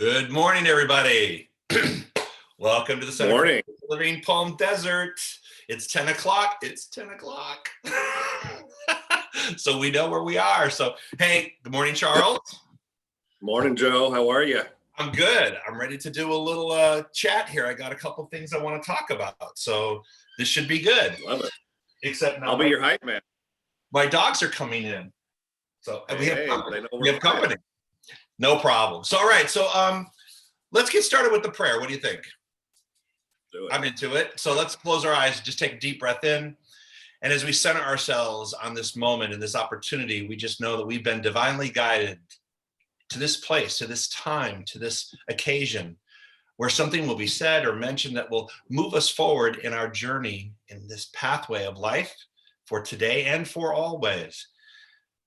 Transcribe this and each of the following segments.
Good morning, everybody. Welcome to the Center Morning. for Living Palm Desert. It's 10 o'clock. It's 10 o'clock. So we know where we are. So, hey, good morning, Charles. Morning, Joe. How are you? I'm good. I'm ready to do a little chat here. I got a couple things I want to talk about. So this should be good. Love it. Except now I'll be your hype man. my dogs are coming in. So we have company. They know We have company. No problem. So, all right. So let's get started with the prayer. What do you think? Do it. I'm into it. So let's close our eyes, just take a deep breath in. And as we center ourselves on this moment and this opportunity, we just know that we've been divinely guided to this place, to this time, to this occasion where something will be said or mentioned that will move us forward in our journey in this pathway of life for today and for always.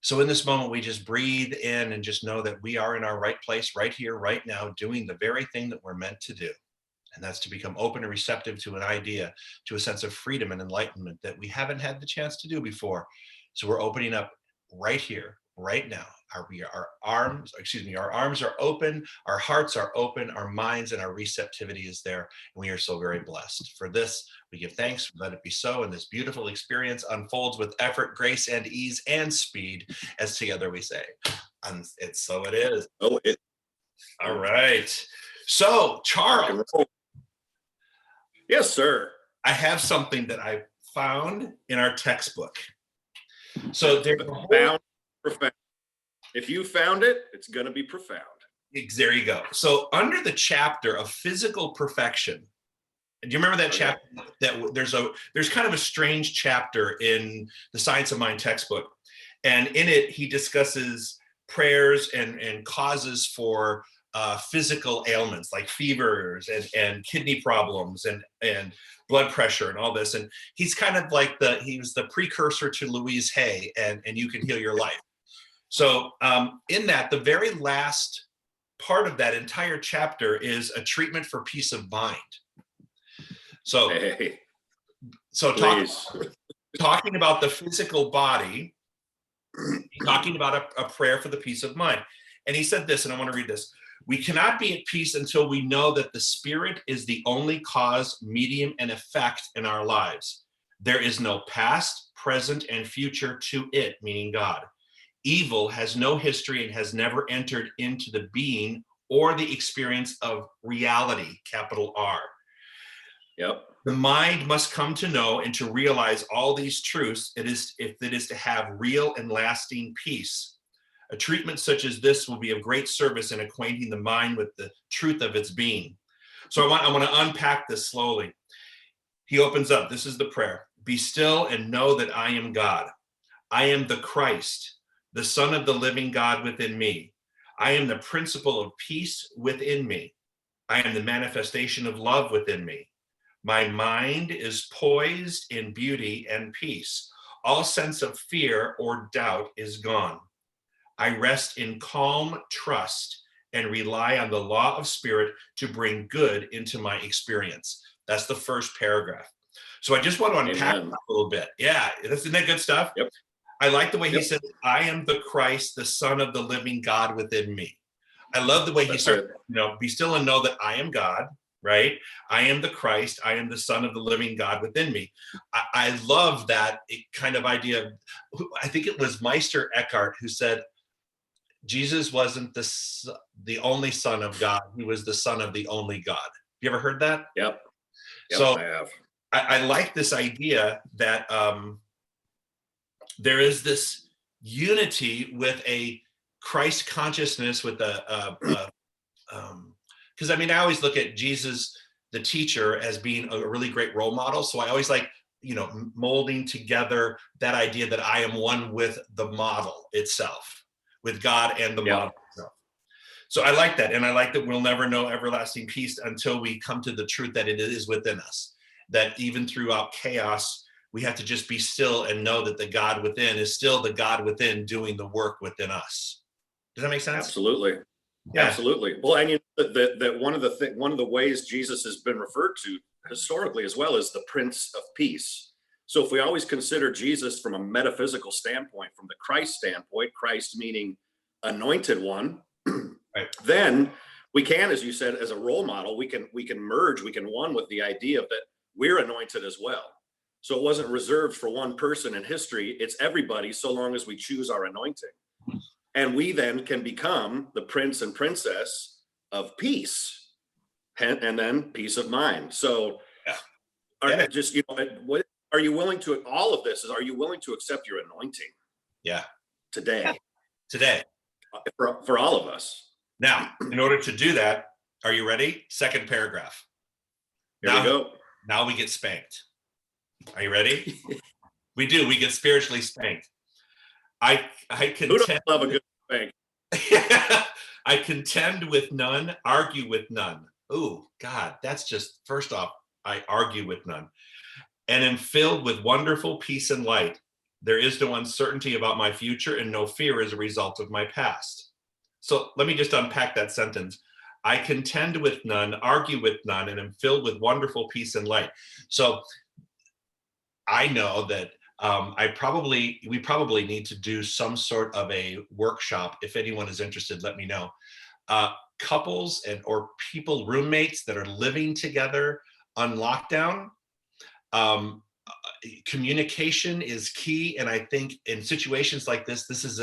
So in this moment, we just breathe in and just know that we are in our right place right here, right now, doing the very thing that we're meant to do. And that's to become open and receptive to an idea, to a sense of freedom and enlightenment that we haven't had the chance to do before. So we're opening up right here, right now. Our arms are open, our hearts are open, our minds and our receptivity is there. And we are so very blessed. For this, we give thanks, let it be so. And this beautiful experience unfolds with effort, grace, and ease and speed, as together we say, and it's so it is. Oh, it. All right. So, Charles. Yes, sir. I have something that I found in our textbook. So there's found profound. If you found it, it's going to be profound. There you go. So under the chapter of physical perfection, do you remember that chapter? That there's kind of a strange chapter in the Science of Mind textbook, and in it he discusses prayers and causes for physical ailments like fevers and kidney problems and blood pressure and all this. And he's kind of like he was the precursor to Louise Hay and You Can Heal Your Life. So in that, the very last part of that entire chapter is a treatment for peace of mind. So, talking about the physical body, talking about a prayer for the peace of mind. And he said this, and I want to read this. We cannot be at peace until we know that the spirit is the only cause, medium, and effect in our lives. There is no past, present, and future to it, meaning God. Evil has no history and has never entered into the being or the experience of reality, capital R. Yep. The mind must come to know and to realize all these truths if it is to have real and lasting peace. A treatment such as this will be of great service in acquainting the mind with the truth of its being. So I want to unpack this slowly. He opens up. This is the prayer. Be still and know that I am God. I am the Christ, the Son of the living God within me. I am the principle of peace within me. I am the manifestation of love within me. My mind is poised in beauty and peace. All sense of fear or doubt is gone. I rest in calm trust and rely on the law of spirit to bring good into my experience. That's the first paragraph. So I just want to unpack that a little bit. Yeah, isn't that good stuff? Yep. I like the way he says, I am the Christ, the Son of the living God within me. I love the way he starts, be still and know that I am God, right? I am the Christ. I am the Son of the living God within me. I love that kind of idea. I think it was Meister Eckhart who said, Jesus wasn't the only Son of God. He was the Son of the only God. You ever heard that? Yep. So I have. I like this idea that there is this unity with a Christ consciousness, with because I always look at Jesus, the teacher, as being a really great role model. So I always like, molding together that idea that I am one with the model itself, with God and the model itself. So I like that. And I like that we'll never know everlasting peace until we come to the truth that it is within us, that even throughout chaos, we have to just be still and know that the God within is still the God within doing the work within us. Does that make sense? Absolutely. Yeah. Absolutely. Well, and that one of the ways Jesus has been referred to historically as well is the Prince of Peace. So if we always consider Jesus from a metaphysical standpoint, from the Christ standpoint, Christ meaning anointed one, right, then we can, as you said, as a role model, we can merge, we can one with the idea that we're anointed as well. So it wasn't reserved for one person in history. It's everybody, so long as we choose our anointing. And we then can become the prince and princess of peace, and then peace of mind. So what are you willing to, all of this is, are you willing to accept your anointing? Yeah. Today. For all of us. Now, in order to do that, are you ready? Second paragraph. Here we go. Now we get spanked. Are you ready? We do. We get spiritually spanked. I contend. Who doesn't love a good spank? I contend with none, argue with none. Oh, God, that's just, first off, I argue with none. And am filled with wonderful peace and light. There is no uncertainty about my future and no fear as a result of my past. So let me just unpack that sentence. I contend with none, argue with none, and am filled with wonderful peace and light. So I know that we probably need to do some sort of a workshop. If anyone is interested, let me know. Couples or people, roommates that are living together on lockdown, communication is key. And I think in situations like this is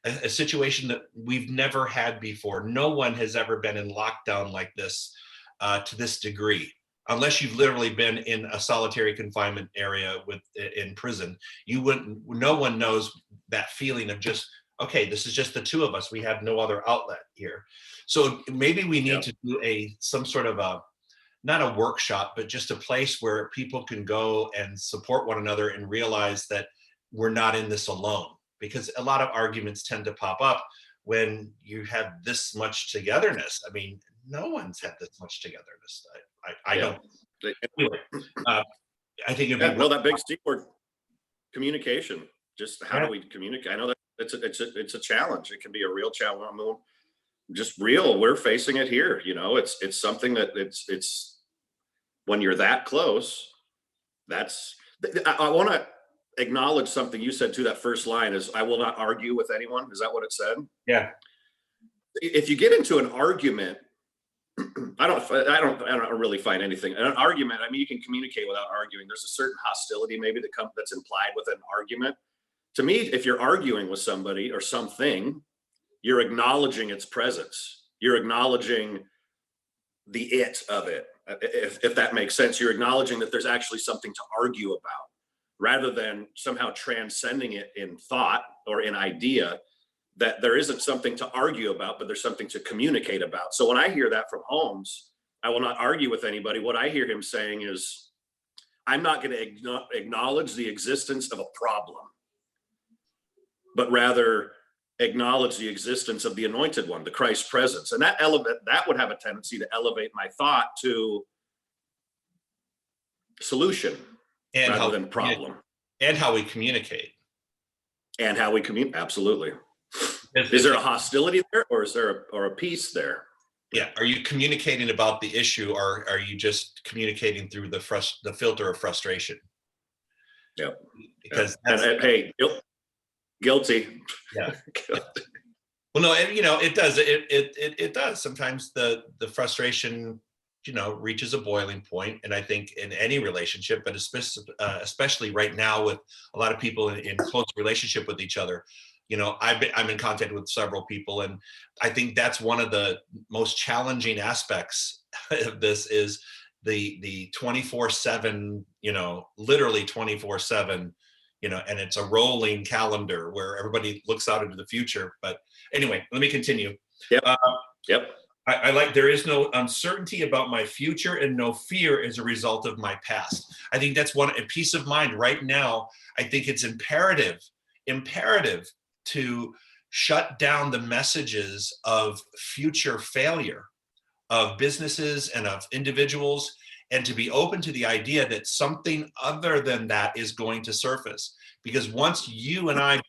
a situation that we've never had before. No one has ever been in lockdown like this to this degree. Unless you've literally been in a solitary confinement area in prison, no one knows that feeling of just, okay, this is just the two of us. We have no other outlet here. So maybe we need to do some sort of not a workshop, but just a place where people can go and support one another and realize that we're not in this alone. Because a lot of arguments tend to pop up when you have this much togetherness. I mean, no one's had this much togetherness. I don't. Anyway, I think it'd be that big C word, communication. Just how do we communicate? I know that it's a challenge. It can be a real challenge. Just real. We're facing it here. It's something that it's when you're that close. I want to acknowledge something you said too. That first line is, "I will not argue with anyone." Is that what it said? Yeah. If you get into an argument, I don't really find anything. An argument, I mean, you can communicate without arguing. There's a certain hostility maybe that's implied with an argument. To me, if you're arguing with somebody or something, you're acknowledging its presence. You're acknowledging the it of it. If that makes sense, you're acknowledging that there's actually something to argue about, rather than somehow transcending it in thought or in idea, that there isn't something to argue about, but there's something to communicate about. So when I hear that from Holmes, I will not argue with anybody. What I hear him saying is, I'm not going to acknowledge the existence of a problem, but rather acknowledge the existence of the anointed one, the Christ presence. And that would have a tendency to elevate my thought to solution rather than problem. And how we communicate. Absolutely. Is there a hostility there, or is there a peace there? Yeah. Are you communicating about the issue, or are you just communicating through the filter of frustration? Yeah. Because hey, guilty. Yeah. Well, no, it does. It does. Sometimes the frustration, reaches a boiling point, and I think in any relationship, but especially right now with a lot of people in close relationship with each other. I'm in contact with several people, and I think that's one of the most challenging aspects of this is the 24/7, literally 24/7, and it's a rolling calendar where everybody looks out into the future. But anyway, let me continue. Yep. I like, there is no uncertainty about my future and no fear as a result of my past. I think that's a peace of mind right now. I think it's imperative to shut down the messages of future failure of businesses and of individuals, and to be open to the idea that something other than that is going to surface. Because once you and I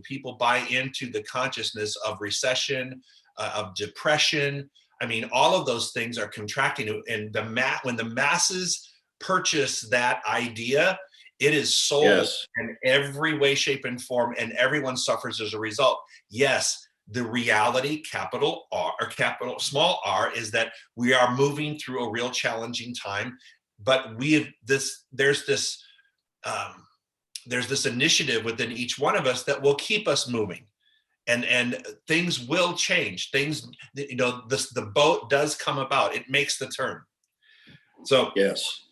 people buy into the consciousness of recession, of depression, I mean, all of those things are contracting. And when the masses purchase that idea, it is sold in every way, shape, and form, and everyone suffers as a result. Yes, the reality, capital R or capital small r, is that we are moving through a real challenging time, but there's this initiative within each one of us that will keep us moving, and things will change. Things, the boat does come about. It makes the turn. So Yes.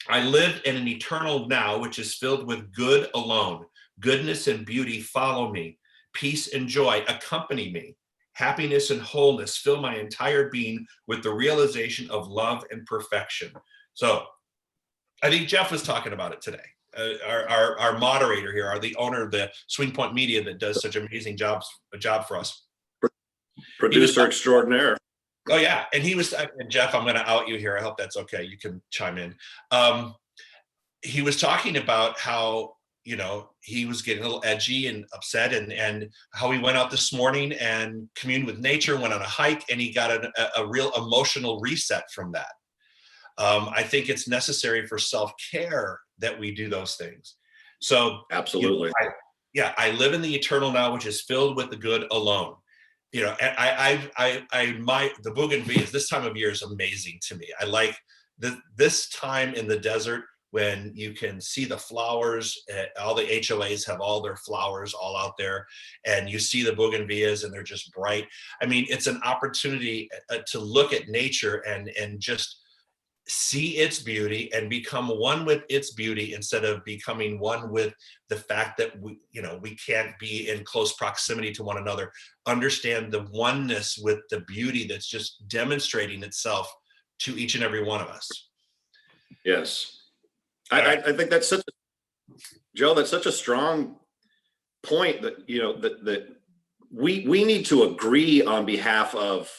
I live in an eternal now, which is filled with good alone. Goodness and beauty follow me. Peace and joy accompany me. Happiness and wholeness fill my entire being with the realization of love and perfection. So I think Jeff was talking about it today. Our moderator here, the owner of the Swing Point Media that does such amazing job for us. Producer extraordinaire. Oh yeah, and Jeff, I'm going to out you here. I hope that's okay. You can chime in. He was talking about how, he was getting a little edgy and upset, and how he went out this morning and communed with nature, went on a hike, and he got a real emotional reset from that. I think it's necessary for self-care that we do those things. So absolutely. I live in the eternal now, which is filled with the good alone. And the bougainvilleas this time of year is amazing to me. I like this time in the desert when you can see the flowers. All the HOAs have all their flowers all out there, and you see the bougainvilleas and they're just bright. I mean, it's an opportunity to look at nature and just see its beauty and become one with its beauty, instead of becoming one with the fact that we can't be in close proximity to one another. Understand the oneness with the beauty that's just demonstrating itself to each and every one of us. Yes. I think that's Joe, that's such a strong point that, that we need to agree on behalf of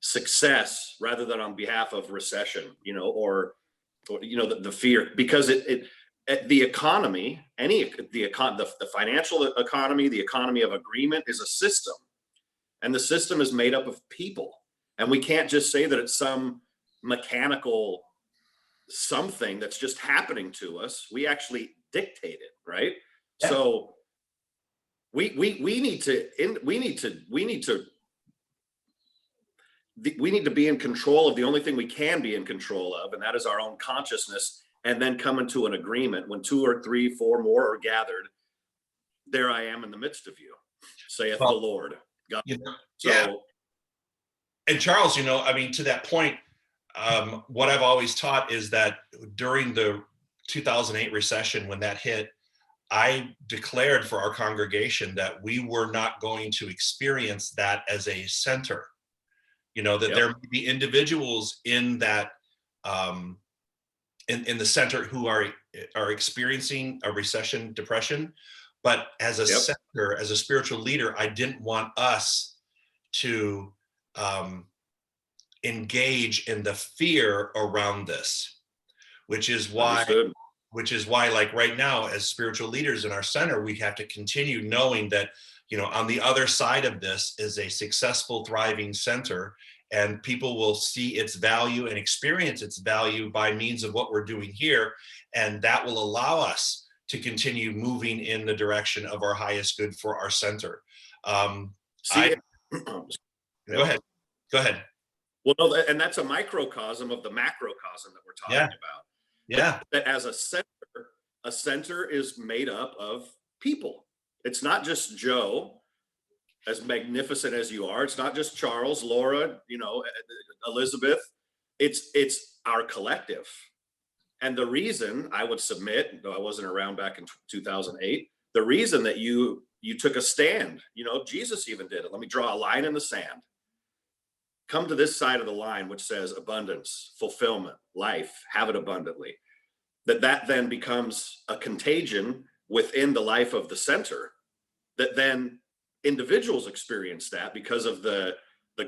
success rather than on behalf of recession, or the fear, because the economy, the financial economy, the economy of agreement is a system, and the system is made up of people, and we can't just say that it's some mechanical something that's just happening to us. We actually dictate it, right? Yeah. So we need to be in control of the only thing we can be in control of, and that is our own consciousness, and then come into an agreement. When 2 or 3, 4 more are gathered, there I am in the midst of you, saith the Lord. God. Yeah. And Charles, to that point, what I've always taught is that during the 2008 recession, when that hit, I declared for our congregation that we were not going to experience that as a center. That there may be individuals in that in the center who are experiencing a recession, depression, but as a center, as a spiritual leader, I didn't want us to engage in the fear around this, which is why, like right now, as spiritual leaders in our center, we have to continue knowing that, on the other side of this is a successful, thriving center, and people will see its value and experience its value by means of what we're doing here. And that will allow us to continue moving in the direction of our highest good for our center. Go ahead. Well, no, and that's a microcosm of the macrocosm that we're talking about. Yeah. That as a center is made up of people. It's not just Joe, as magnificent as you are. It's not just Charles, Laura, Elizabeth. It's our collective. And the reason I would submit, though I wasn't around back in 2008, the reason that you took a stand, Jesus even did it. Let me draw a line in the sand. Come to this side of the line, which says abundance, fulfillment, life, have it abundantly. That then becomes a contagion within the life of the center, that then individuals experience that because of the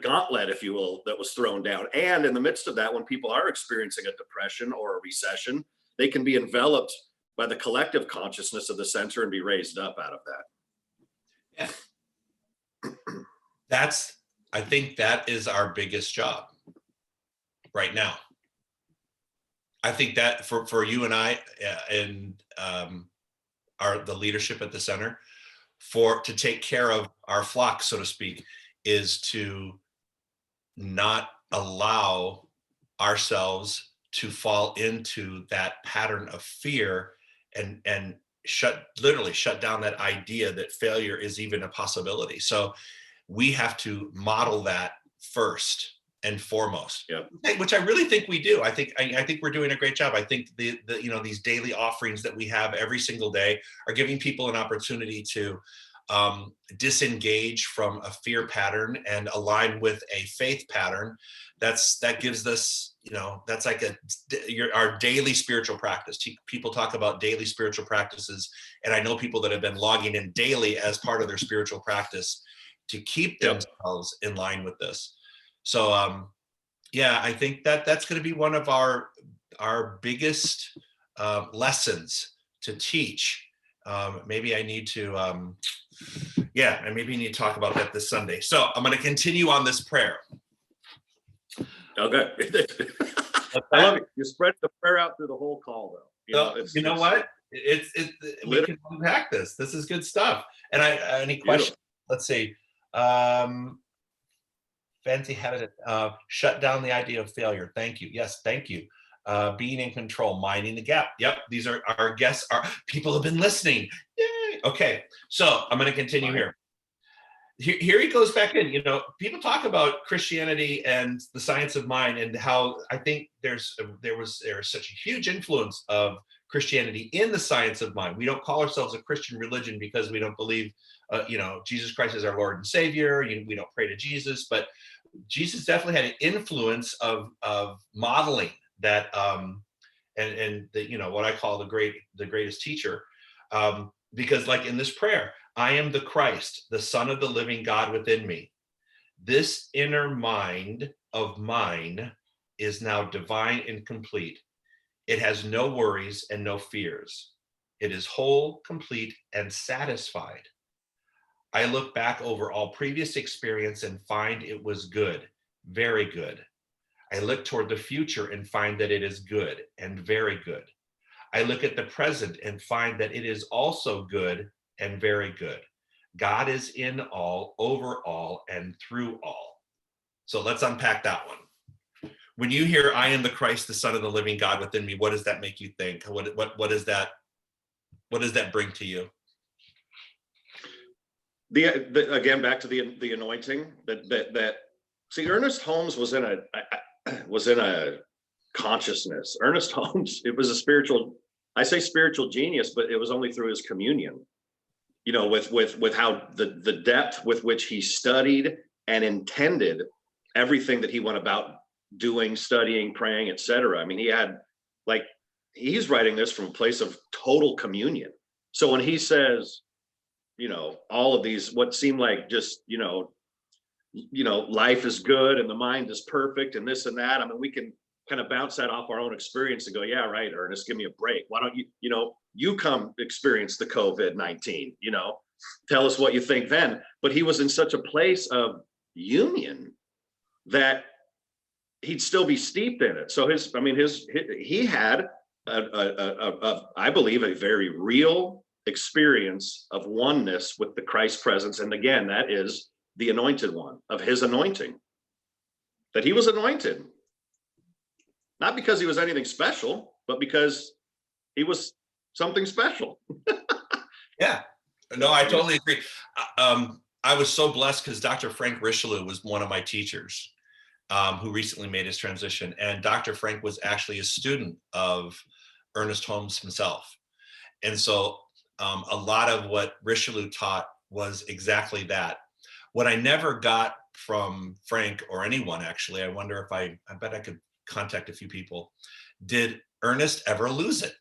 gauntlet, if you will, that was thrown down. And in the midst of that, when people are experiencing a depression or a recession, they can be enveloped by the collective consciousness of the center and be raised up out of that. Yeah. I think that is our biggest job right now. I think that for you and I and the leadership at the center, to take care of our flock, so to speak, is to not allow ourselves to fall into that pattern of fear and literally shut down that idea that failure is even a possibility. So we have to model that first and foremost, which I really think we do. I think we're doing a great job. I think the these daily offerings that we have every single day are giving people an opportunity to disengage from a fear pattern and align with a faith pattern. That gives us, that's like our daily spiritual practice. People talk about daily spiritual practices, and I know people that have been logging in daily as part of their spiritual practice to keep themselves in line with this. So I think that's going to be one of our biggest lessons to teach. Maybe I need to I maybe need to talk about that this Sunday. So I'm going to continue on this prayer. Okay. I love it. You spread the prayer out through the whole call, though. You know what? We can unpack this. This is good stuff. And any questions? Let's see. Fancy having it. Shut down the idea of failure. Thank you. Yes, thank you. Being in control, minding the gap. Yep, these are our guests. People have been listening. Yay. Okay, so I'm going to continue here. Here he goes back in. People talk about Christianity and the science of mind, and how I think there's such a huge influence of Christianity in the science of mind. We don't call ourselves a Christian religion because we don't believe, Jesus Christ is our Lord and Savior. We don't pray to Jesus, but Jesus definitely had an influence of modeling that, and what I call the greatest teacher, because like in this prayer, I am the Christ, the Son of the living God within me. This inner mind of mine is now divine and complete. It has no worries and no fears. It is whole, complete, and satisfied. I look back over all previous experience and find it was good, very good. I look toward the future and find that it is good and very good. I look at the present and find that it is also good and very good. God is in all, over all, and through all. So let's unpack that one. When you hear, I am the Christ, the Son of the living God within me, what does that make you think? What does that bring to you? Again, back to the anointing that see, Ernest Holmes was in a consciousness. Ernest Holmes, it was a spiritual genius, but it was only through his communion. With how the depth with which he studied and intended everything that he went about doing, studying, praying, etc. I mean, he's writing this from a place of total communion. So when he says, all of these, what seem like just, life is good and the mind is perfect and this and that. I mean, we can kind of bounce that off our own experience and go, yeah, right, Ernest, give me a break. Why don't you come experience the COVID-19, tell us what you think then. But he was in such a place of union that he'd still be steeped in it. So he had I believe a very real experience of oneness with the Christ presence. And again, that is the anointed one, of his anointing, that he was anointed, not because he was anything special, but because he was something special. Yeah, no, I totally agree. I was so blessed because Dr. Frank Richelieu was one of my teachers who recently made his transition. And Dr. Frank was actually a student of Ernest Holmes himself. And so a lot of what Richelieu taught was exactly that. What I never got from Frank or anyone, actually, I wonder if I bet I could contact a few people. Did Ernest ever lose it?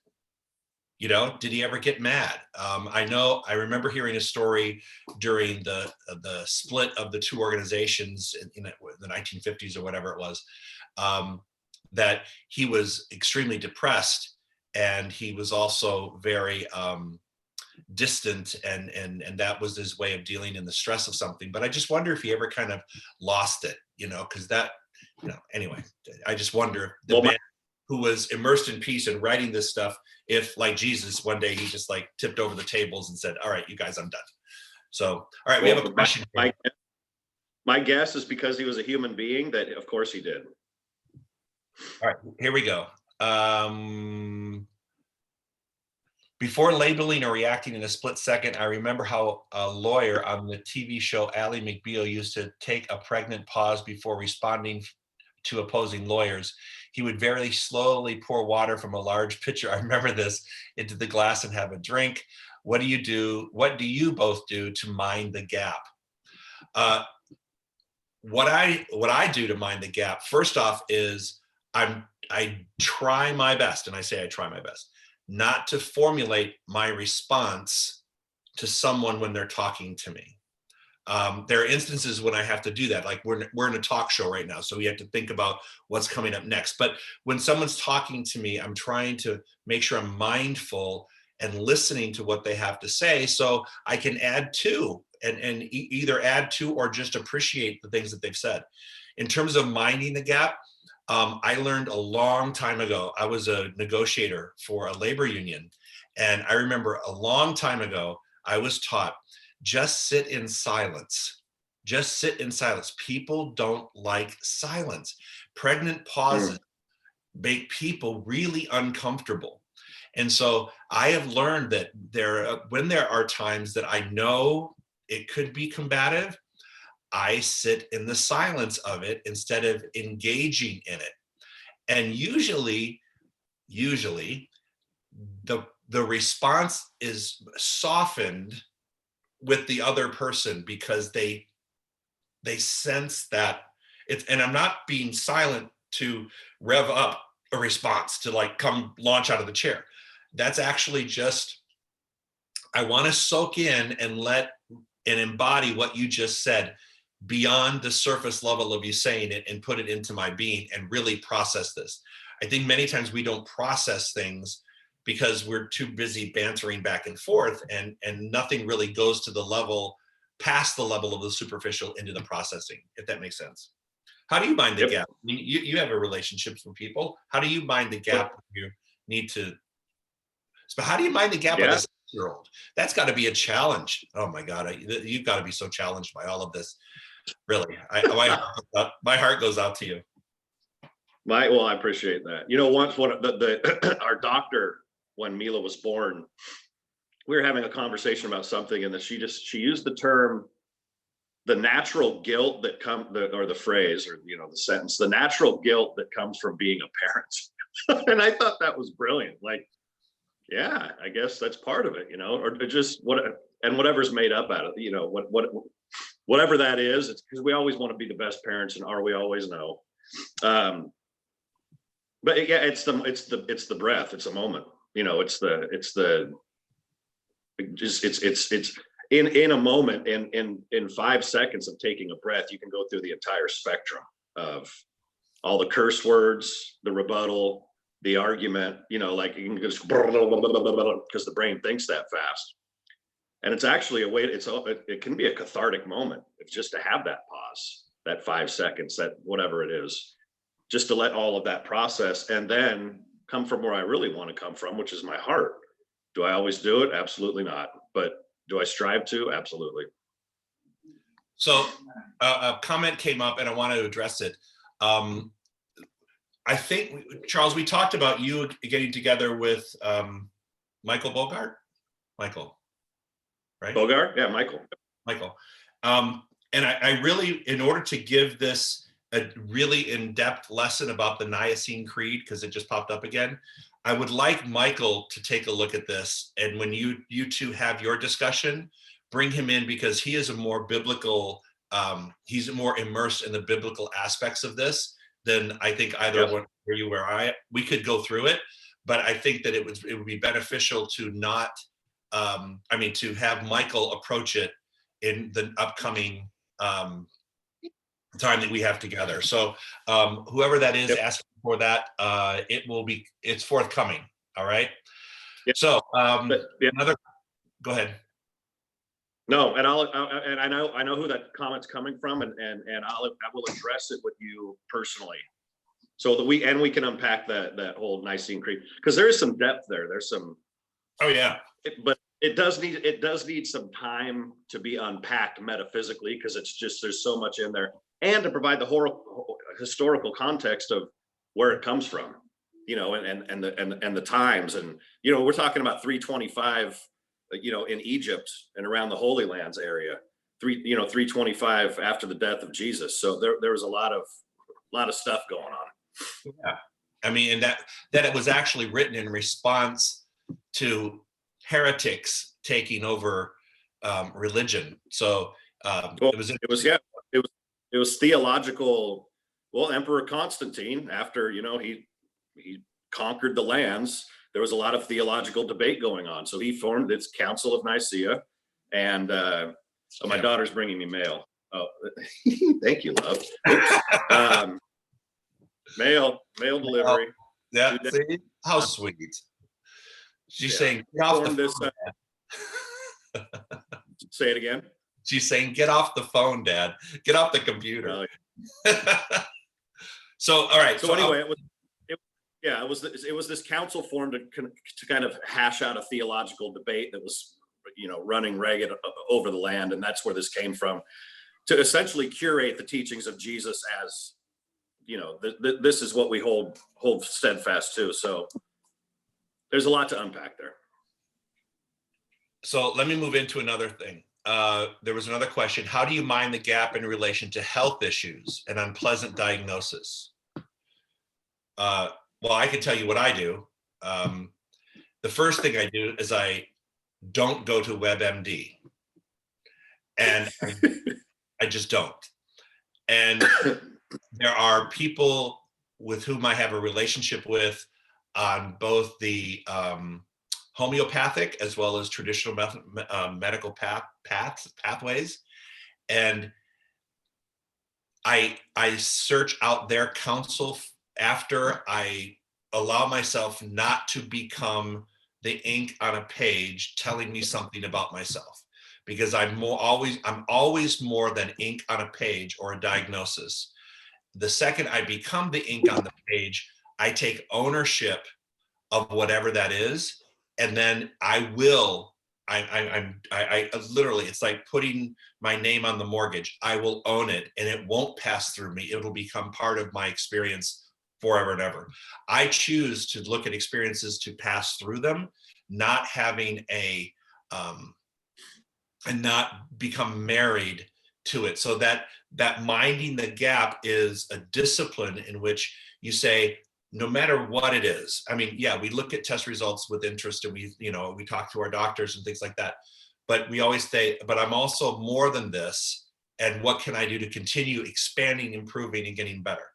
Did he ever get mad? I remember hearing a story during the split of the two organizations in the 1950s or whatever it was, that he was extremely depressed, and he was also very distant, and that was his way of dealing in the stress of something. But I just wonder if he ever kind of lost it, because that, anyway, I just wonder if the man who was immersed in peace and writing this stuff, if like Jesus, one day he just like tipped over the tables and said, all right, you guys, I'm done. So, all right, we have a question. My guess is because he was a human being that, of course, he did. All right, here we go. Before labeling or reacting in a split second, I remember how a lawyer on the TV show Ally McBeal used to take a pregnant pause before responding to opposing lawyers. He would very slowly pour water from a large pitcher, I remember this, into the glass and have a drink. What do you do? What do you both do to mind the gap? What I do to mind the gap, first off, is I try my best, and I say I try my best, not to formulate my response to someone when they're talking to me. There are instances when I have to do that, like we're in a talk show right now, so we have to think about what's coming up next. But when someone's talking to me, I'm trying to make sure I'm mindful and listening to what they have to say, so I can add to and either add to or just appreciate the things that they've said. In terms of minding the gap, I learned a long time ago. I was a negotiator for a labor union, and I remember a long time ago I was taught, just sit in silence. Just sit in silence. People don't like silence. Pregnant pauses make people really uncomfortable. And so I have learned that when there are times that I know it could be combative, I sit in the silence of it instead of engaging in it. And usually the response is softened with the other person because they sense that it's, and I'm not being silent to rev up a response to like come launch out of the chair. That's actually just, I want to soak in and let and embody what you just said beyond the surface level of you saying it and put it into my being and really process this. I think many times we don't process things because we're too busy bantering back and forth, and nothing really goes to the level, past the level of the superficial into the processing, if that makes sense. How do you mind the gap? I mean, you have a relationships with people. How do you mind the gap when you need to, but how do you mind the gap with a 6-year-old? That's got to be a challenge. Oh my God, you've got to be so challenged by all of this. Really, my heart goes out to you. Well, I appreciate that. You know, once our doctor, when Mila was born, we were having a conversation about something, and that she used the term, the natural guilt that or the phrase, or the sentence, the natural guilt that comes from being a parent. And I thought that was brilliant. Like, yeah, I guess that's part of it, or just whatever's made up out of it, whatever that is. It's because we always want to be the best parents, and are we always? No. But yeah, it's the breath. It's a moment. It's in a moment, in 5 seconds of taking a breath, you can go through the entire spectrum of all the curse words, the rebuttal, the argument, like you can just because the brain thinks that fast. And it's actually a way, it can be a cathartic moment. It's just to have that pause, that 5 seconds, that whatever it is, just to let all of that process and then come from where I really want to come from, which is my heart. Do I always do it? Absolutely not. But do I strive to? Absolutely. So a comment came up and I want to address it. I think, Charles, we talked about you getting together with Michael Bogart. Michael, right? Bogart? Yeah, Michael. And I really, in order to give this a really in-depth lesson about the Nicene Creed, because it just popped up again, I would like Michael to take a look at this. And when you two have your discussion, bring him in, because he is a more biblical, he's more immersed in the biblical aspects of this than I think either one where you or I. We could go through it, but I think that it would be beneficial to not, to have Michael approach it in the upcoming time that we have together. So whoever that is asking for that, it's forthcoming. All right. Yep. So go ahead. No, and I know who that comment's coming from, and I will address it with you personally, so that we can unpack that whole Nicene Creed, because there is some depth there. There's some. Oh yeah. But it does need some time to be unpacked metaphysically, because it's just, there's so much in there, and to provide the historical context of where it comes from, and the times, and we're talking about 325, in Egypt and around the Holy Lands area, 325 after the death of Jesus. So there was a lot of stuff going on. Yeah, I mean, and that it was actually written in response to heretics taking over religion. So Well, it was it was theological. Well, Emperor Constantine, after he conquered the lands, there was a lot of theological debate going on. So he formed this Council of Nicaea, and so my daughter's bringing me mail. Oh, thank you, love. Mail delivery. Yeah, see how sweet. She's saying, "Get off the phone, Dad." Say it again. She's saying, "Get off the phone, Dad. Get off the computer." So, all right. So anyway, it was this council formed to kind of hash out a theological debate that was, running ragged over the land, and that's where this came from, to essentially curate the teachings of Jesus as, this is what we hold steadfast to. So there's a lot to unpack there. So let me move into another thing. There was another question. How do you mind the gap in relation to health issues and unpleasant diagnosis? Well, I can tell you what I do. The first thing I do is I don't go to WebMD. And I just don't. And there are people with whom I have a relationship with on both the homeopathic as well as traditional medical pathways, and I search out their counsel after I allow myself not to become the ink on a page telling me something about myself, because I'm always more than ink on a page or a diagnosis. The second I become the ink on the page, I take ownership of whatever that is, and then I literally, it's like putting my name on the mortgage. I will own it, and it won't pass through me. It'll become part of my experience forever and ever. I choose to look at experiences to pass through them, not having and not become married to it. So that minding the gap is a discipline in which you say, no matter what it is. I mean, yeah, we look at test results with interest, and we talk to our doctors and things like that. But we always say, but I'm also more than this. And what can I do to continue expanding, improving, and getting better?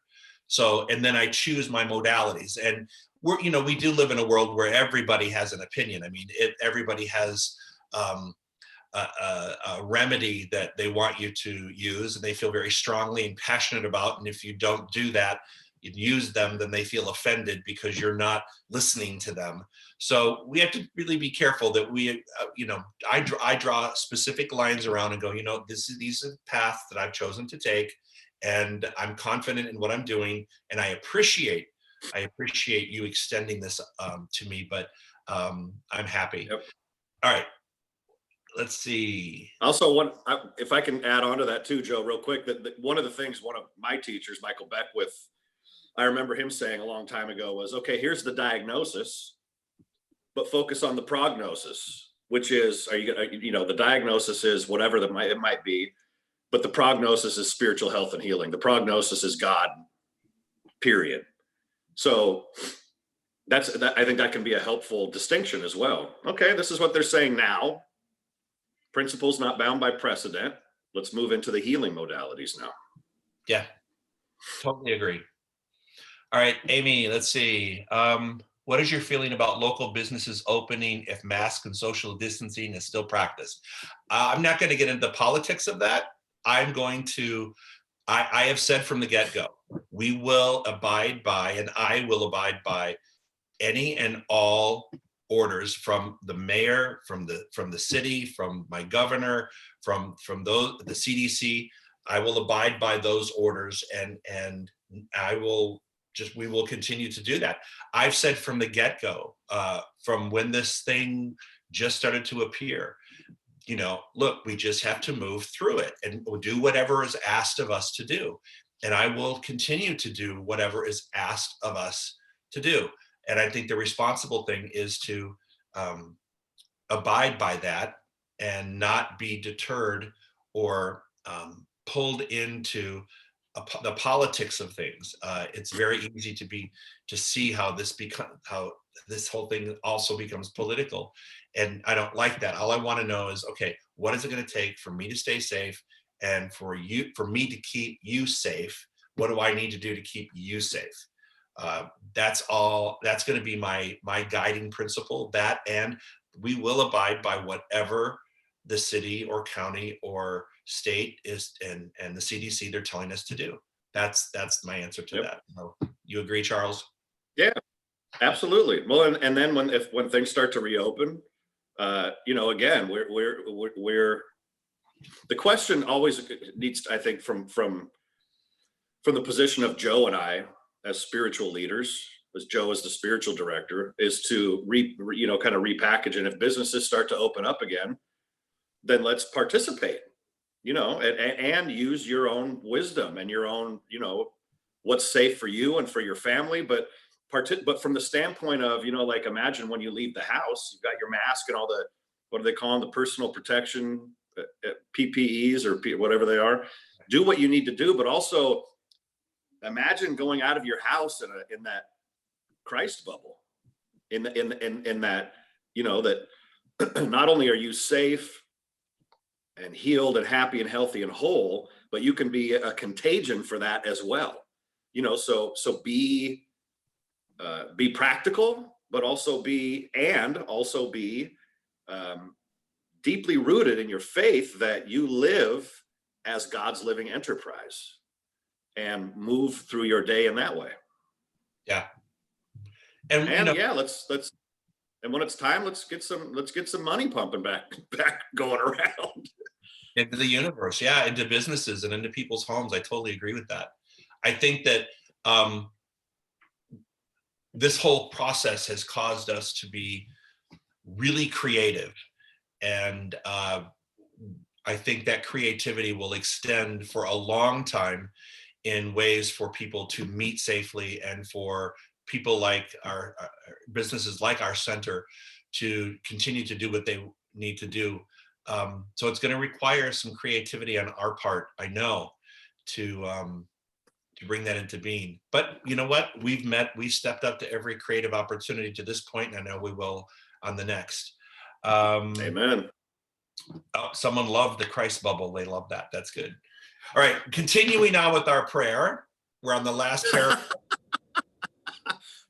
So, and then I choose my modalities. And we do live in a world where everybody has an opinion. I mean, everybody has a remedy that they want you to use, and they feel very strongly and passionate about. And if you don't do that, you use them, then they feel offended because you're not listening to them. So we have to really be careful that I draw specific lines around and go, these are the paths that I've chosen to take, and I'm confident in what I'm doing, and I appreciate you extending this to me, but I'm happy. Yep. All right. Let's see. Also, if I can add on to that too, Joe, real quick, that one of the things one of my teachers, Michael Beckwith, I remember him saying a long time ago was, okay, here's the diagnosis, but focus on the prognosis, which is, the diagnosis is whatever it might be, but the prognosis is spiritual health and healing. The prognosis is God, period. So I think that can be a helpful distinction as well. Okay, this is what they're saying now. Principles not bound by precedent. Let's move into the healing modalities now. Yeah, totally agree. All right, Amy, let's see. What is your feeling about local businesses opening if mask and social distancing is still practiced? I'm not going to get into the politics of that. I have said from the get-go, we will abide by, and I will abide by any and all orders from the mayor, from the city, from my governor, from the CDC. I will abide by those orders, and we will continue to do that. I've said from the get-go, from when this thing just started to appear. Look, we just have to move through it and do whatever is asked of us to do. And I will continue to do whatever is asked of us to do. And I think the responsible thing is to abide by that and not be deterred or pulled into the politics of things. It's very easy to see how this whole thing also becomes political. And I don't like that. All I want to know is, okay, what is it going to take for me to stay safe and for me to keep you safe? What do I need to do to keep you safe? That's all. That's going to be my guiding principle. That, and we will abide by whatever the city or county or state is, and the CDC, they're telling us to do. That's my answer to that. You agree, Charles? Yeah, absolutely. Well, and then when things start to reopen, again, we're the question always needs, I think, from the position of Joe and I as spiritual leaders, as Joe as the spiritual director, is to kind of repackage. And if businesses start to open up again, then let's participate, and use your own wisdom and your own, what's safe for you and for your family. But from the standpoint of, like, imagine when you leave the house, you've got your mask and all the, what do they call them? The personal protection, PPEs or whatever they are. Do what you need to do, but also imagine going out of your house in that Christ bubble, in that, that not only are you safe and healed and happy and healthy and whole, but you can be a contagion for that as well. So be practical, but also be deeply rooted in your faith that you live as God's living enterprise and move through your day in that way. Yeah. And let's and when it's time, let's get some money pumping back going around into the universe. Yeah. Into businesses and into people's homes. I totally agree with that. I think that this whole process has caused us to be really creative. And I think that creativity will extend for a long time in ways for people to meet safely, and for people like our businesses like our center to continue to do what they need to do. So it's going to require some creativity on our part, I know, to bring that into being. But you know what? We've stepped up to every creative opportunity to this point, and I know we will on the next. Amen. Oh, someone loved the Christ bubble. They love that. That's good. All right, continuing now with our prayer. We're on the last paragraph.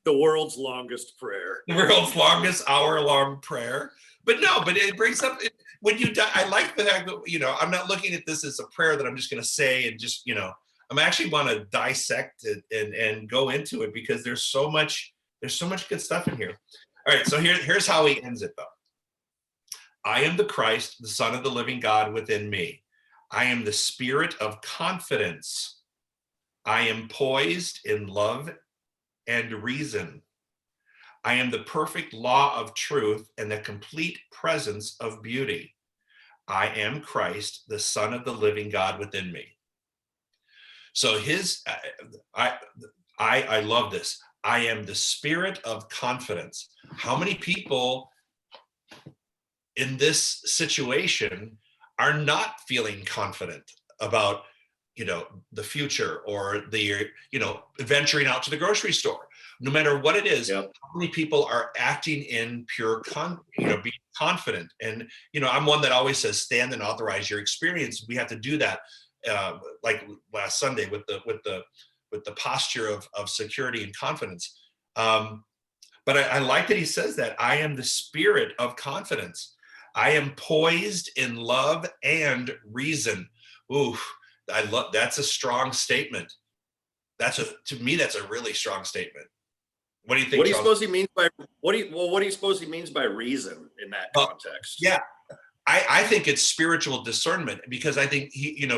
The world's longest prayer. The world's longest hour-long prayer. But it brings up, when you die, I like the fact that, I'm not looking at this as a prayer that I'm just going to say and just, I'm actually want to dissect it and go into it, because there's so much good stuff in here. All right, so here's how he ends it, though. I am the Christ, the Son of the living God within me. I am the spirit of confidence. I am poised in love and reason. I am the perfect law of truth and the complete presence of beauty. I am Christ, the Son of the living God within me. So I love this. I am the spirit of confidence. How many people in this situation are not feeling confident about, the future, or venturing out to the grocery store? No matter what it is, Yep. How many people are acting in pure, being confident? And, I'm one that always says, stand and authorize your experience. We have to do that. Like last Sunday with the posture of security and confidence. But I like that he says that I am the spirit of confidence. I am poised in love and reason. Ooh, that's a strong statement. To me, that's a really strong statement. What do you think? What do you suppose he means by what do you suppose he means by reason in that context? Yeah. I think it's spiritual discernment, because I think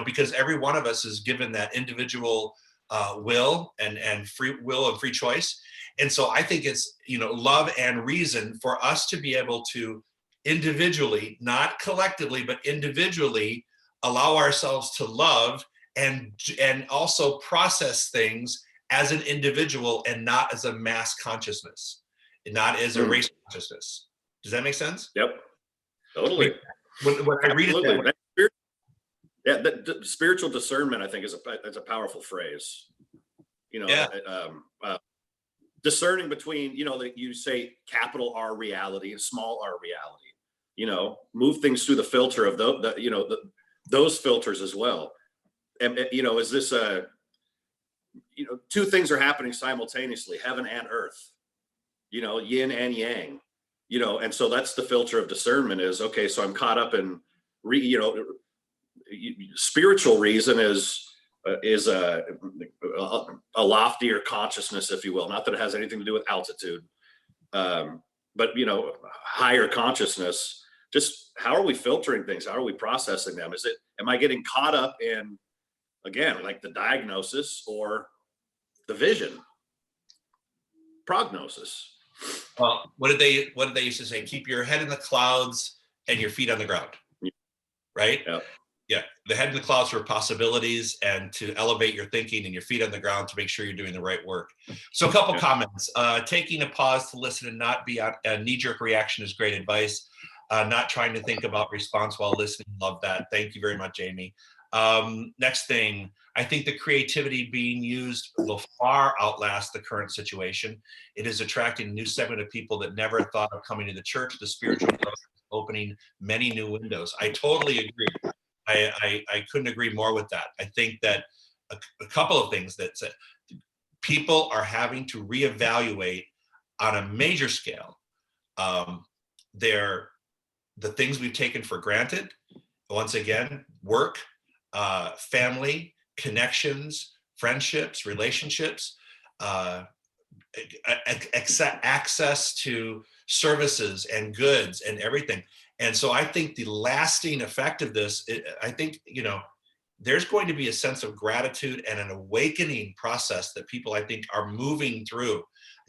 because every one of us is given that individual will and free will and free choice. And so I think it's, love and reason for us to be able to individually, not collectively, but individually, allow ourselves to love and also process things as an individual and not as a mass consciousness, and not as a race consciousness. Does that make sense? Yep. Totally. When I read it that way, yeah, the spiritual discernment, I think, is a powerful phrase. You know, yeah. Discerning between, you know, that you say capital R reality and small r reality. You know, move things through the filter of those filters as well. And you know, is this you know, two things are happening simultaneously, heaven and earth. You know, yin and yang. You know, and so that's the filter of discernment is, okay, so I'm caught up in spiritual reason is a loftier consciousness, if you will. Not that it has anything to do with altitude, but you know, higher consciousness. Just how are we filtering things? How are we processing them? Am I getting caught up in, again, like the diagnosis or the vision, prognosis? Well, what did they used to say? Keep your head in the clouds and your feet on the ground, right? Yeah. Yeah, the head in the clouds for possibilities and to elevate your thinking, and your feet on the ground to make sure you're doing the right work. So a couple comments. Taking a pause to listen and not be a knee-jerk reaction is great advice. Not trying to think about response while listening. Love that. Thank you very much, Amy. Next thing, I think the creativity being used will far outlast the current situation. It is attracting a new segment of people that never thought of coming to the church. The spiritual growth is opening many new windows. I totally agree. I couldn't agree more with that. I think that a couple of things that people are having to reevaluate on a major scale the things we've taken for granted. Once again, work, family, connections, friendships, relationships, access to services and goods and everything. And so I think the lasting effect of this, I think, you know, there's going to be a sense of gratitude and an awakening process that people, I think, are moving through.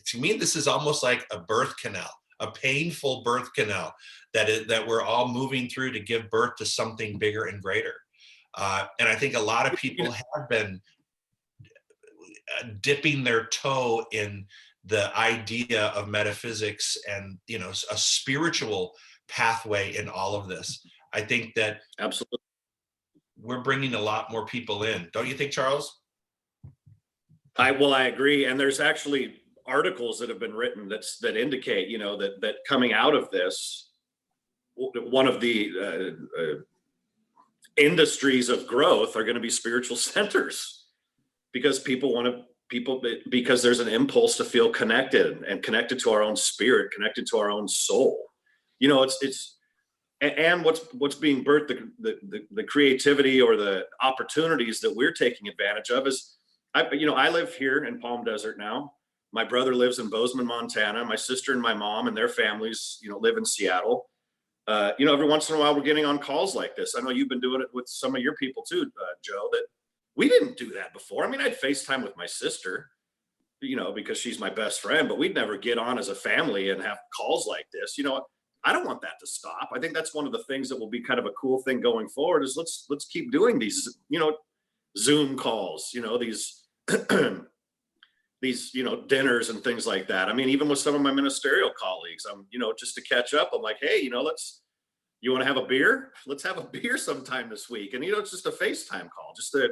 To me, this is almost like a birth canal, a painful birth canal that we're all moving through to give birth to something bigger and greater. And I think a lot of people have been dipping their toe in the idea of metaphysics and, you know, a spiritual pathway in all of this. I think that absolutely we're bringing a lot more people in. Don't you think, Charles? I agree. And there's actually articles that have been written that indicate, you know, that coming out of this, one of the industries of growth are going to be spiritual centers, because because there's an impulse to feel connected and connected to our own spirit, connected to our own soul. You know, and what's being birthed, the creativity or the opportunities that we're taking advantage of is, I live here in Palm Desert now. My brother lives in Bozeman, Montana. My sister and my mom and their families, you know, live in Seattle. You know, every once in a while we're getting on calls like this. I know you've been doing it with some of your people too, Joe, that we didn't do that before. I mean, I'd FaceTime with my sister, you know, because she's my best friend, but we'd never get on as a family and have calls like this. You know, I don't want that to stop. I think that's one of the things that will be kind of a cool thing going forward is let's keep doing these, you know, Zoom calls, you know, these these, you know, dinners and things like that. I mean, even with some of my ministerial colleagues, you know, just to catch up, I'm like, hey, you know, you want to have a beer? Let's have a beer sometime this week. And, you know, it's just a FaceTime call, just to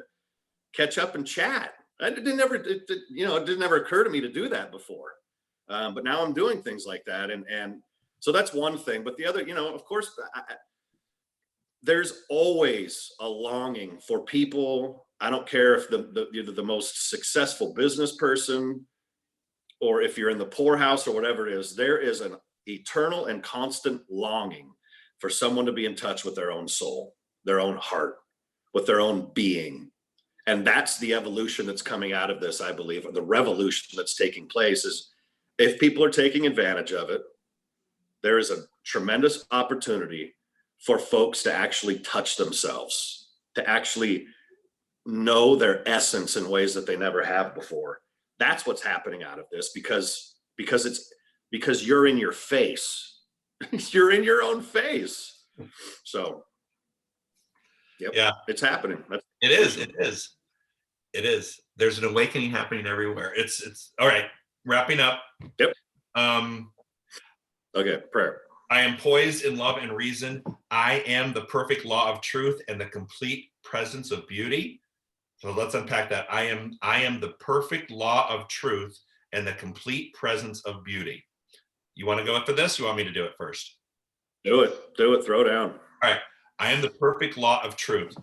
catch up and chat. It didn't ever occur to me to do that before. But now I'm doing things like that. And so that's one thing. But the other, you know, of course, there's always a longing for people. I don't care if you're the most successful business person, or if you're in the poorhouse or whatever it is, there is an eternal and constant longing for someone to be in touch with their own soul, their own heart, with their own being. And that's the evolution that's coming out of this, I believe, or the revolution that's taking place is, if people are taking advantage of it, there is a tremendous opportunity for folks to actually touch themselves, to actually know their essence in ways that they never have before. That's what's happening out of this, because you're in your face. You're in your own face. So, yep, Yeah, it's happening. it is. It is. It is. There's an awakening happening everywhere. It's all right. Wrapping up. Yep. Um, Okay, prayer. I am poised in love and reason. I am the perfect law of truth and the complete presence of beauty. So let's unpack that. I am the perfect law of truth and the complete presence of beauty. You want to go after this? You want me to do it first? Do it. Throw down. All right. I am the perfect law of truth.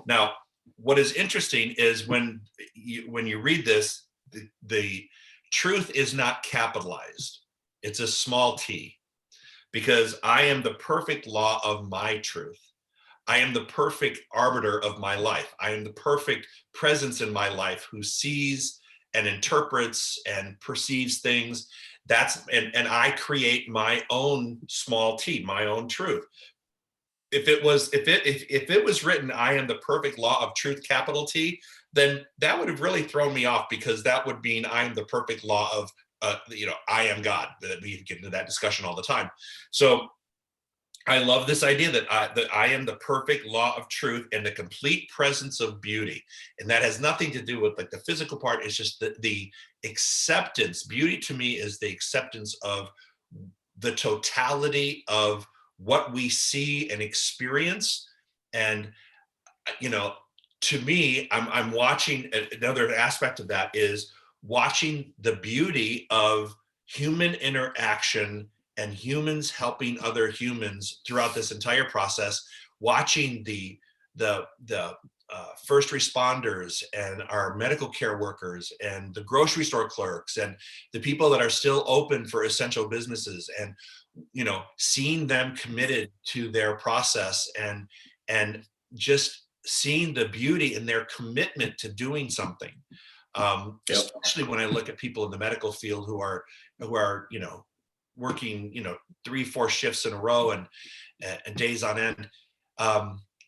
Now, what is interesting is when you read this, the truth is not capitalized. It's a small t, because I am the perfect law of my truth. I am the perfect arbiter of my life. I am the perfect presence in my life who sees and interprets and perceives things. And I create my own small t, my own truth. If it was written, I am the perfect law of truth, capital T, then that would have really thrown me off, because that would mean I'm the perfect law of, I am God. That we get into that discussion all the time. So I love this idea that I am the perfect law of truth and the complete presence of beauty. And that has nothing to do with like the physical part. It's just the acceptance. Beauty to me is the acceptance of the totality of what we see and experience. And, to me, I'm watching, another aspect of that is watching the beauty of human interaction and humans helping other humans throughout this entire process, watching the first responders and our medical care workers and the grocery store clerks and the people that are still open for essential businesses, and seeing them committed to their process, and just seeing the beauty in their commitment to doing something. Especially when I look at people in the medical field who are working 3-4 shifts in a row and days on end.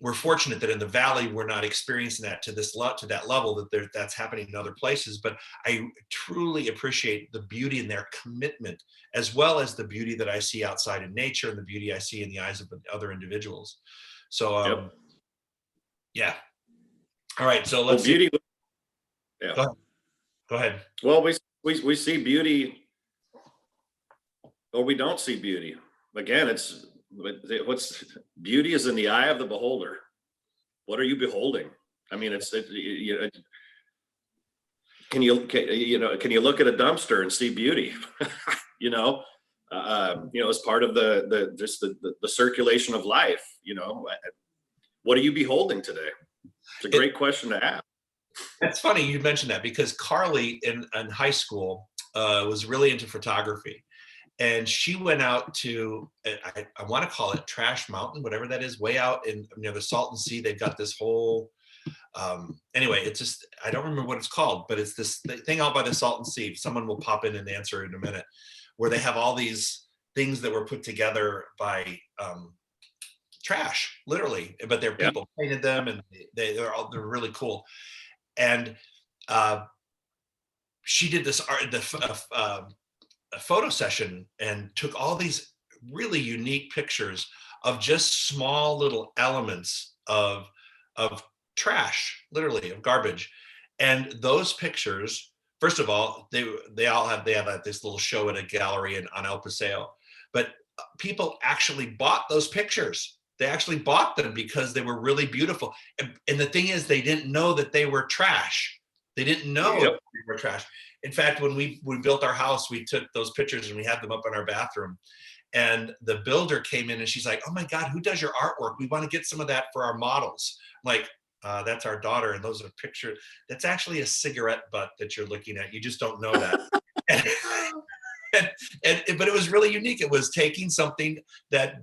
We're fortunate that in the valley we're not experiencing that to that level, that's happening in other places. But I truly appreciate the beauty in their commitment, as well as the beauty that I see outside in nature and the beauty I see in the eyes of other individuals. So yeah. All right. So let's beauty. Yeah. Go ahead. Well, we see beauty, or we don't see beauty. Again, what's beauty is in the eye of the beholder. What are you beholding? I mean, can you look at a dumpster and see beauty? As part of the circulation of life. What are you beholding today? It's a great question to ask. It's funny you mentioned that, because Carly in high school was really into photography. And she went out to, I want to call it Trash Mountain, whatever that is, way out near the Salton Sea. They've got this whole, anyway, it's just, I don't remember what it's called, but it's this thing out by the Salton Sea. Someone will pop in and answer in a minute, where they have all these things that were put together by trash, literally, but they're people painted them, and they're really cool. And she did this art, a photo session, and took all these really unique pictures of just small little elements of trash, literally of garbage. And those pictures, first of all, they have this little show at a gallery on El Paseo, but people actually bought those pictures. They actually bought them because they were really beautiful. And the thing is, they didn't know that they were trash. They didn't know they were trash. In fact, when we built our house, we took those pictures and we had them up in our bathroom. And the builder came in and she's like, "Oh my God, who does your artwork? We want to get some of that for our models." I'm like, that's our daughter. And those are pictures. That's actually a cigarette butt that you're looking at. You just don't know that. But it was really unique. It was taking something that,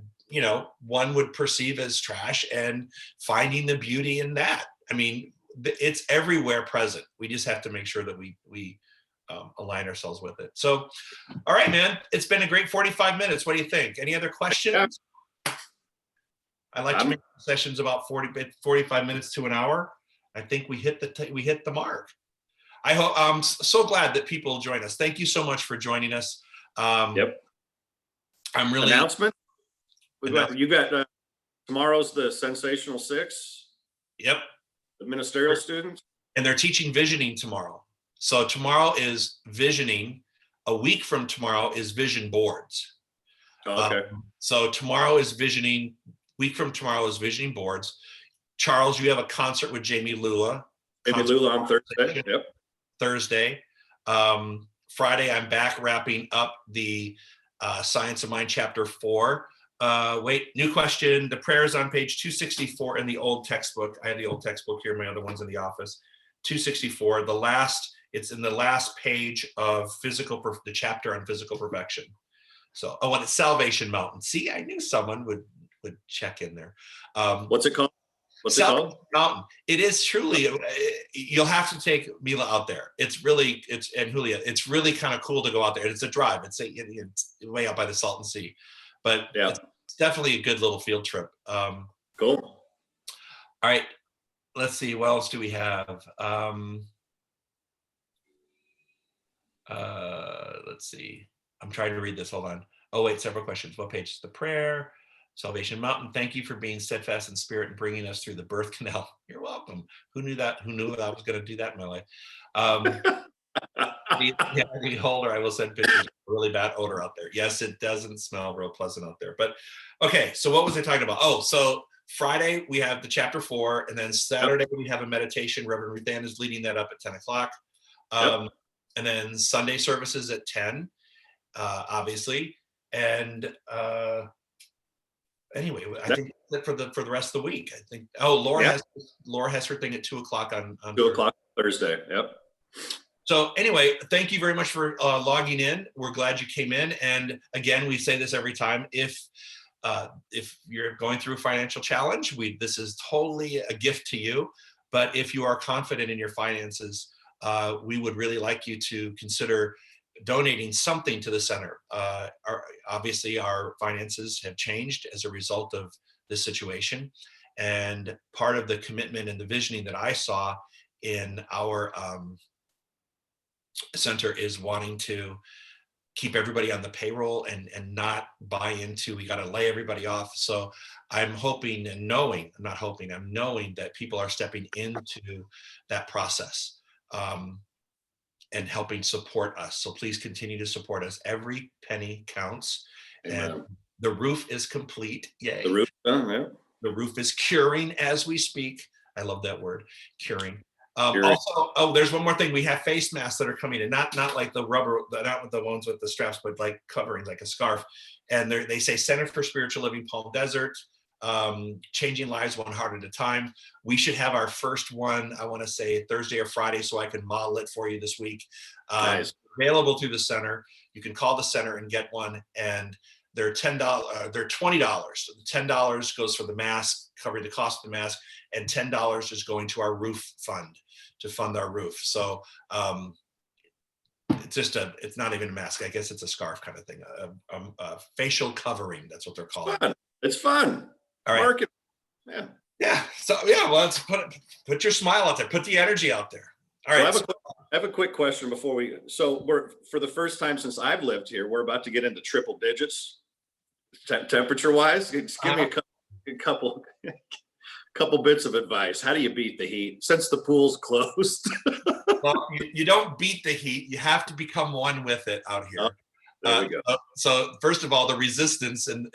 one would perceive as trash and finding the beauty in that. I mean, it's everywhere present. We just have to make sure that we align ourselves with it. So, all right, man, it's been a great 45 minutes. What do you think? Any other questions? I like to make sessions about 45 minutes to an hour. I think we hit the mark. I'm so glad that people join us. Thank you so much for joining us. I'm really announcement. You got tomorrow's the Sensational Six, Yep. the ministerial students. And they're teaching visioning tomorrow. So tomorrow is visioning. A week from tomorrow is vision boards. Oh, okay. So tomorrow is visioning. Week from tomorrow is visioning boards. Charles, you have a concert with Jamie Lula. Maybe Lula on Thursday. Yep. Thursday. Friday, I'm back wrapping up the Science of Mind chapter 4. Wait, new question. The prayer is on page 264 in the old textbook. I have the old textbook here. My other one's in the office. 264. It's in the last page of the chapter on physical perfection. So, and it's Salvation Mountain. See, I knew someone would check in there. What's it called? What's it called? Mountain. It is truly. You'll have to take Mila out there. And Julia. It's really kind of cool to go out there. It's a drive. It's way out by the Salton Sea, but yeah, it's definitely a good little field trip. Cool. All right. Let's see. What else do we have? Let's see. I'm trying to read this. Hold on. Oh, wait, several questions. What page is the prayer? Salvation Mountain. Thank you for being steadfast in spirit and bringing us through the birth canal. You're welcome. Who knew that? Who knew that I was going to do that in my life? The older I will send pictures of a really bad odor out there. Yes, it doesn't smell real pleasant out there. But okay, so what was I talking about? Oh, so Friday we have the chapter 4, and then Saturday we have a meditation. Reverend Ruth Ann is leading that up at 10 o'clock. And then Sunday services at 10, obviously. And anyway, I think that for the rest of the week, I think. Oh, Laura has her thing at 2 o'clock on 2 o'clock Thursday. Yep. So anyway, thank you very much for logging in. We're glad you came in. And again, we say this every time: if you're going through a financial challenge, this is totally a gift to you. But if you are confident in your finances, we would really like you to consider donating something to the center. Obviously, our finances have changed as a result of this situation. And part of the commitment and the visioning that I saw in our center is wanting to keep everybody on the payroll and not buy into, we got to lay everybody off. So I'm hoping and knowing, I'm knowing that people are stepping into that process. And helping support us. So please continue to support us. Every penny counts. Amen. And the roof is complete. Yay. The roof, yeah. The roof is curing as we speak. I love that word, curing. Also, there's one more thing. We have face masks that are coming in, not like the rubber, not with the ones with the straps, but like covering, like a scarf. And they say Center for Spiritual Living Palm Desert, changing lives one heart at a time. We should have our first one, I want to say Thursday or Friday, so I can model it for you this week. Nice. Available through the center. You can call the center and get one, and they're $10. They're $20. $10 goes for the mask, covering the cost of the mask, and $10 is going to our roof fund to fund our roof. So it's not even a mask. I guess it's a scarf kind of thing, a facial covering. That's what they're calling it. It's fun. All right. Market. Yeah. So well, let's put your smile out there. Put the energy out there. All right. So I have a quick question before we. So we're, for the first time since I've lived here, we're about to get into triple digits, temperature wise. Just give me a couple bits of advice. How do you beat the heat since the pool's closed? Well, you don't beat the heat. You have to become one with it out here. There we go. So first of all, the resistance and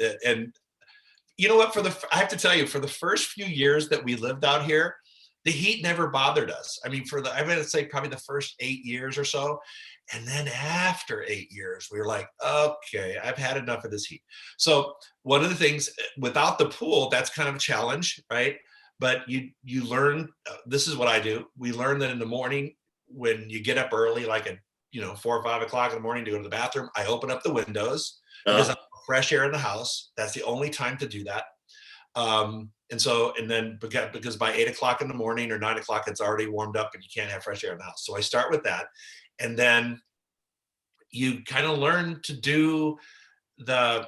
you know what, I have to tell you, for the first few years that we lived out here, the heat never bothered us. I mean, I'm going to say probably the first 8 years or so. And then after 8 years, we were like, okay, I've had enough of this heat. So one of the things, without the pool, that's kind of a challenge, right? But you learn, this is what I do. We learn that in the morning, when you get up early, like at 4 or 5 o'clock in the morning to go to the bathroom, I open up the windows because I want fresh air in the house. That's the only time to do that. And then because by 8 o'clock in the morning or 9 o'clock, it's already warmed up and you can't have fresh air in the house. So I start with that. And then you kind of learn to do the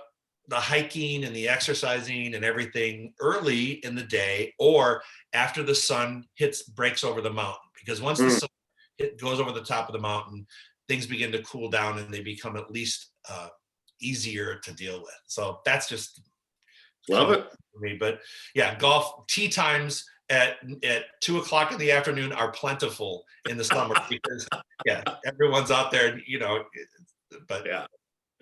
hiking and the exercising and everything early in the day or after the sun breaks over the mountain, because once the sun goes over the top of the mountain, things begin to cool down and they become at least easier to deal with. So that's just Love it. for me. But yeah, golf tea times at 2:00 in the afternoon are plentiful in the summer because everyone's out there, but Yeah.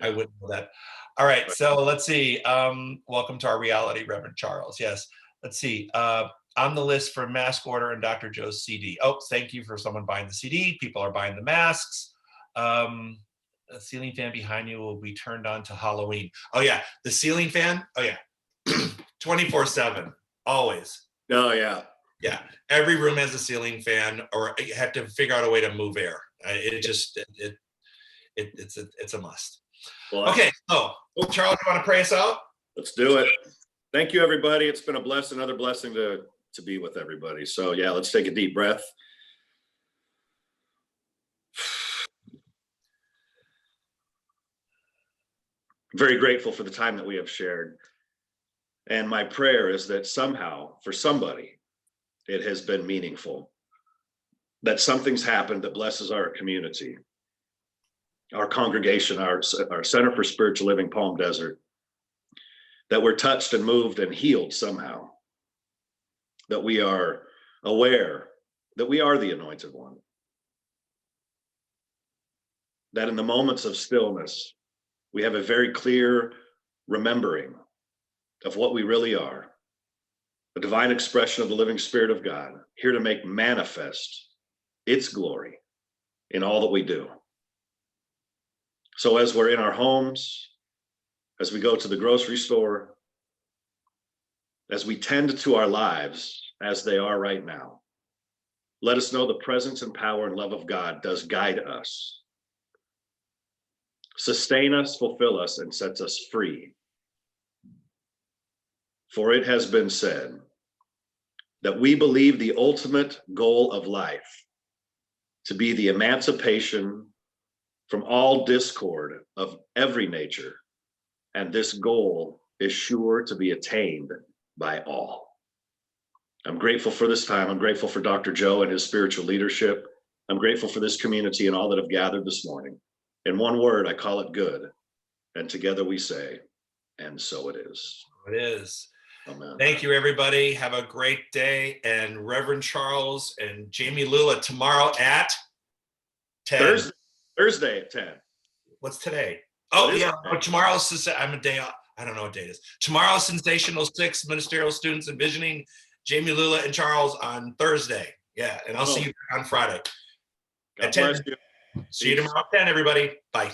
I wouldn't know that. All right, so let's see. Welcome to our reality, Reverend Charles. Yes, let's see. On the list for mask order and Dr. Joe's CD. Oh, thank you for someone buying the CD. People are buying the masks. The ceiling fan behind you will be turned on to Halloween. Oh yeah, the ceiling fan. Oh yeah, 24/7, always. Oh yeah. Yeah, every room has a ceiling fan, or you have to figure out a way to move air. It's a must. Well, Okay, so Charles, you want to pray us out? let's do it. Thank you, everybody. It's been another blessing to be with everybody. So yeah, let's take a deep breath. Very grateful for the time that we have shared. And my prayer is that somehow, for somebody, it has been meaningful. That something's happened that blesses our community, our congregation, our Center for Spiritual Living Palm Desert. That we're touched and moved and healed somehow. That we are aware that we are the anointed one. That in the moments of stillness, we have a very clear remembering of what we really are, a divine expression of the living Spirit of God, here to make manifest its glory in all that we do. So as we're in our homes, as we go to the grocery store, as we tend to our lives as they are right now, let us know the presence and power and love of God does guide us, sustain us, fulfill us, and sets us free. For it has been said that we believe the ultimate goal of life to be the emancipation from all discord of every nature, and this goal is sure to be attained by all. I'm grateful for this time. I'm grateful for Dr. Joe and his spiritual leadership. I'm grateful for this community and all that have gathered this morning. In one word, I call it good. And together we say, and so it is. It is. Amen. Thank you, everybody. Have a great day. And Reverend Charles and Jamie Lula tomorrow at 10. Thursday at 10. What's today? Oh, yeah. Oh, tomorrow's, I'm a day off. I don't know what day it is. Tomorrow, Sensational 6, Ministerial Students Envisioning, Jamie Lula and Charles on Thursday. Yeah, and I'll see you on Friday God at 10. bless you. See you tomorrow at 10, everybody. Bye.